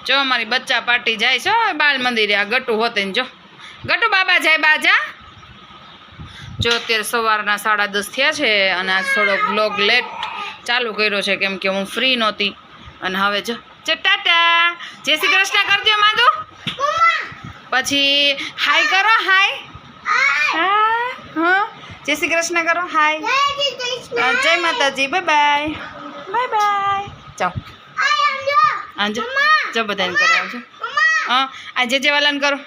જો અમારી બચ્ચા પાર્ટી જાય છે બાલ મંદિરે આ ગટુ હોતે ને જો ગટુ બાબા જાય બાજા જો અત્યારે સવારના 10:30 થયા છે અને આજ થોડો બ્લોગ લેટ ચાલુ કર્યો છે કેમ કે હું ફ્રી નહોતી અને હવે જો ટાટા જય શ્રી કૃષ્ણ કરજો માધુ પછી હાય કરો હાય હા જય શ્રી કૃષ્ણ કરો હાય જય માતાજી બાય બાય બાય બાય ચાલો આજો જો બધાને કરો આવજો હા આ જે વાલાને કરો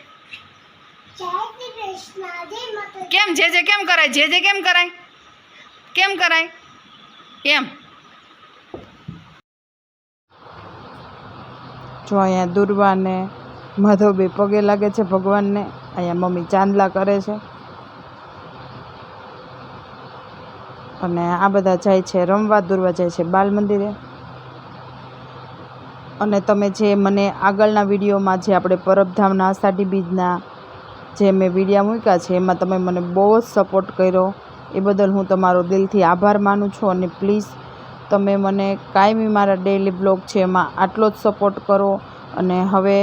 કેમ જે કેમ કરાય જે કેમ કરાય કેમ જો અહીંયા દુર્વાને માધવભાઈ પગે લાગે છે ભગવાનને અહીંયા મમ્મી ચાંદલા કરે છે અને આ બધા જાય છે રમવા દુર્વા જાય છે બાલ મંદિરે અને તમે જે મને આગળના વિડીયોમાં જે આપણે પરબધામના આષાઢી બીજના જે મેં વિડીયા મૂક્યા છે એમાં તમે મને બહુ જ સપોર્ટ કર્યો એ બદલ હું તમારો દિલથી આભાર માનું છું અને પ્લીઝ તમે મને કાયમી મારા ડેઈલી બ્લોગ છે એમાં આટલો જ સપોર્ટ કરો અને હવે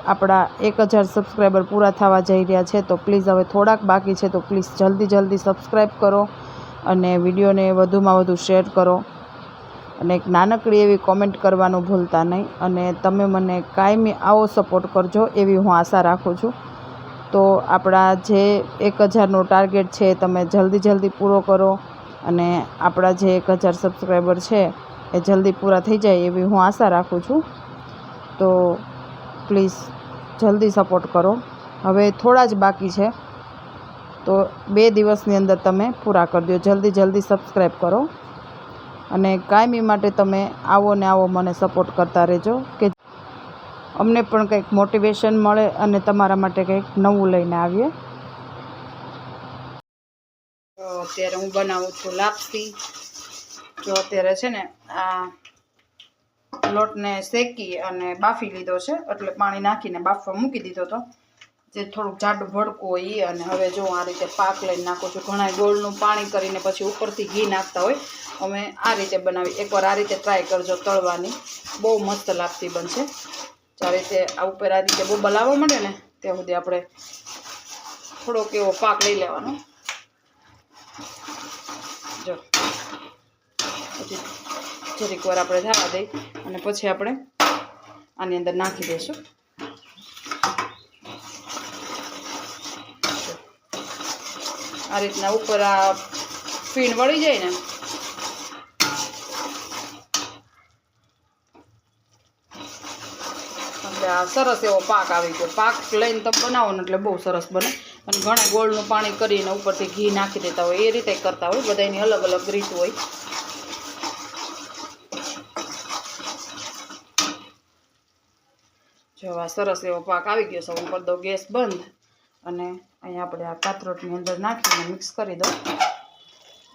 આપણા 1000 સબસ્ક્રાઈબર પૂરા થવા જઈ રહ્યા છે તો પ્લીઝ હવે થોડાક બાકી છે તો પ્લીઝ જલ્દી સબસ્ક્રાઈબ કરો અને વિડીયોને વધુમાં વધુ શેર કરો અને એક નાનકડી એવી કોમેન્ટ કરવાનું ભૂલતા નહીં અને તમે મને કાયમી આવો સપોર્ટ કરજો એવી હું આશા રાખું છું તો આપણા જે 1000નો ટાર્ગેટ છે તમે જલ્દી પૂરો કરો અને આપણા જે 1000 સબસ્ક્રાઈબર છે એ જલ્દી પૂરા થઈ જાય એવી હું આશા રાખું છું તો પ્લીઝ જલ્દી સપોર્ટ કરો હવે થોડા જ બાકી છે તો 2 દિવસની અંદર તમે પૂરા કરી દો જલ્દી સબસ્ક્રાઈબ કરો અને કાયમી માટે તમે આવો ને આવો મને સપોર્ટ કરતા રહેજો કે અમને પણ કંઈક મોટિવેશન મળે અને તમારા માટે કંઈક નવું લઈને આવીએ તો અત્યારે હું બનાવું છું લાપસી જો અત્યારે છે ને આ લોટને શેકી અને બાફી લીધો છે એટલે પાણી નાખીને બાફવા મૂકી દીધો હતો જે થોડુંક જાડું ભડકું હોય એ અને હવે જો આ રીતે પાક લઈને નાખું છું ઘણા ગોળનું પાણી કરીને પછી ઉપરથી ઘી નાખતા હોય અમે આ રીતે બનાવી એકવાર આ રીતે ટ્રાય કરજો તળવાની બહુ મસ્ત લાપસી બનશે આ રીતે આ ઉપર આ રીતે બહુ બલાવવા માંડે ને ત્યાં સુધી આપણે થોડોક એવો પાક લઈ લેવાનો જો પછી જરીક વાર આપણે થવા દઈ અને પછી આપણે આની અંદર નાખી દઈશું આ રીતના ઉપર આ ફીણ વળી જાય ને એટલે આ સરસ એવો પાક આવી ગયો પાક લઈને તમે બનાવો ને એટલે બહુ સરસ બને અને ઘણા ગોળનું પાણી કરીને ઉપરથી ઘી નાખી દેતા હોય એ રીતે કરતા હોય બધાની અલગ અલગ રીત હોય જો આ સરસ એવો પાક આવી ગયો છે હું કરી દઉં ગેસ બંધ અને અહીંયા આપણે આ કાતરોટની અંદર નાખીને મિક્સ કરી દો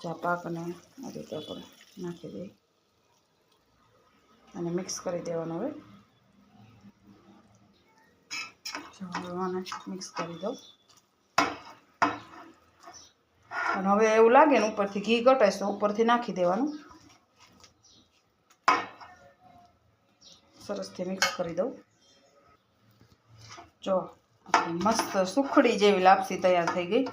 આ પાકને આ રીતે આપણે નાખી દઈએ અને મિક્સ કરી દેવાનું હવે આને મિક્સ કરી દો અને હવે એવું લાગે ને ઉપરથી ઘી ઘટાય તો ઉપરથી નાખી દેવાનું સરસથી મિક્સ કરી દઉં જો મસ્ત સુખડી જેવી લાપસી તૈયાર થઈ ગઈ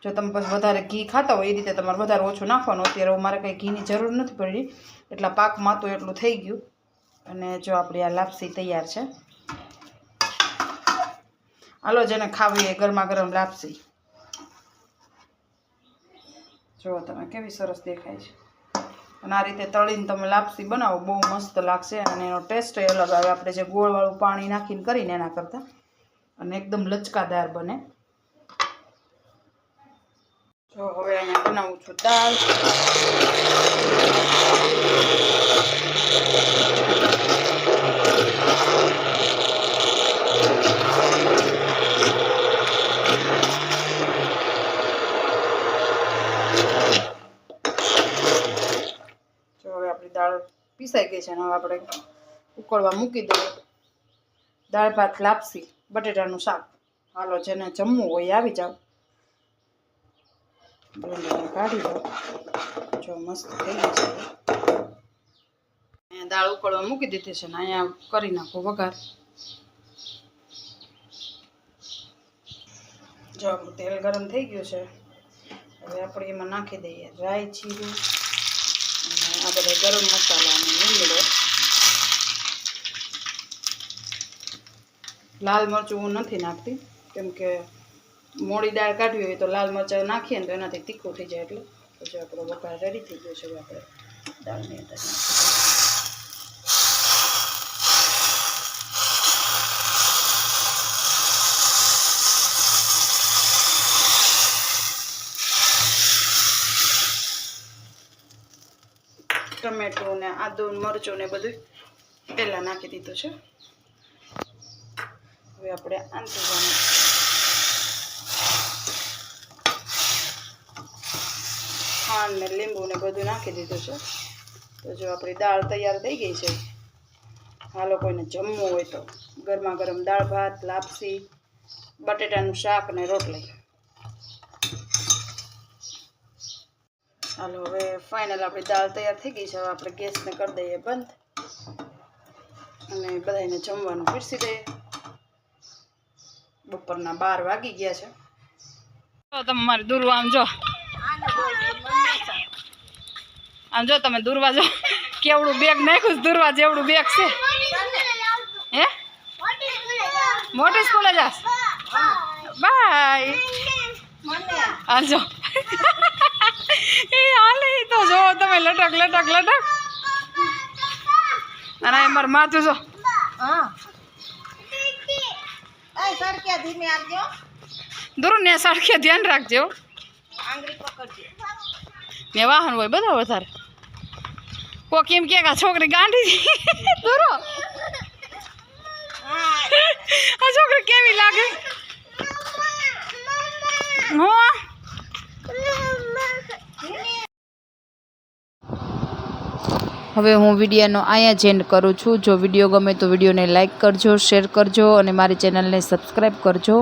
જો તમે પછી વધારે ઘી ખાતા હોય એ રીતે તમારે વધારે ઓછું નાખવાનું અત્યારે મારે કંઈ ઘીની જરૂર નથી પડી એટલા પાકમાં તો એટલું થઈ ગયું અને જો આપણી આ લાપસી તૈયાર છે હાલો જેને ખાવી એ ગરમા ગરમ લાપસી જો તમે કેવી સરસ દેખાય છે અને આ રીતે તળીને તમે લાપસી બનાવો બહુ મસ્ત લાગશે અને એનો ટેસ્ટ અલગ આવે આપણે જે ગોળવાળું પાણી નાખીને કરીને એના કરતાં અને એકદમ લચકાદાર બને જો હવે અહીંયા બનાવું છું દાળ દાળ પીસાઈ ગઈ છે અને હવે આપણે ઉકળવા મૂકી દઈએ દાળ ભાત લાપસી બટેટાનું શાક હાલો જેને જમવું હોય આવી જાવ બ્લેન્ડરને કાઢી દો જો મસ્ત થઈ ગઈ છે દાળ ઉકળવા મૂકી દીધી છે ને અહીંયા કરી નાખો વઘાર જો આપણું તેલ ગરમ થઈ ગયું છે, હવે આપણે એમાં નાખી દઈએ રાઈ, જીરું અને આ બધા ગરમ મસાલા અને લીમડો. લાલ મરચું હું નથી નાખતી, કેમ કે મોડી દાળ કાઢવી હોય તો લાલ મરચાં નાખીએ ને તો એનાથી તીખું થઈ જાય. એટલે પછી આપણો વઘાર રેડી થઈ ગયો છે. હવે આપણે દાળની અંદર નાખી દઈએ. ટમેટું ને આદુ મરચું ને બધું પહેલાં નાખી દીધું છે. હવે આપણે આંતરવાનું ખાંડ ને લીંબુ ને બધું નાખી દીધું છે. તો જો આપણી દાળ તૈયાર થઈ ગઈ છે. હાલો કોઈને જમવું હોય તો ગરમા ગરમ દાળ ભાત, લાપસી, બટેટાનું શાક ને રોટલી. હાલો હવે ફાઇનલ આપણી દાળ તૈયાર થઈ ગઈ છે. હવે આપણે ગેસને કરી દઈએ બંધ અને બધાને જમવાનું પીરસી દઈએ. બપોરના 12 વાગી ગયા છે. તો તમે મારી દૂરવા આમ જો તમે દૂરવા જો કેવડું બેગ નાખ્યું, દૂરવા જેવડું બેગ છે. હે મોટી સ્કૂલે જાસ? બાય. હાલજો. એ હાલે તો જો તમે લટક લટક લટક. અને મારું માથું જો. દૂર ને સડકે ધ્યાન રાખજો. ને વાહન હોય બધા વધારે. કોક એમ કે છોકરી ગાંડી દૂરો. આ છોકરી કેવી લાગે? હવે હું વિડીયોનો અહીંયા જ એન્ડ કરું છું. જો વિડીયો ગમે તો વિડીયોને લાઇક કરજો, શેર કરજો અને મારી ચેનલને સબસ્ક્રાઈબ કરજો.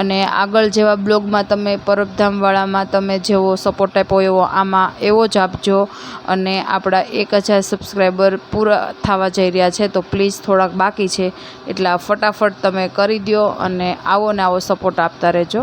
અને આગળ જેવા બ્લોગમાં તમે પરબધામવાળામાં તમે જેવો સપોર્ટ આપ્યો એવો આમાં એવો જ આપજો. અને આપણા 1000 સબસ્ક્રાઈબર પૂરા થવા જઈ રહ્યા છે, તો પ્લીઝ થોડાક બાકી છે, એટલે ફટાફટ તમે કરી દો અને આવો ને આવો સપોર્ટ આપતા રહેજો.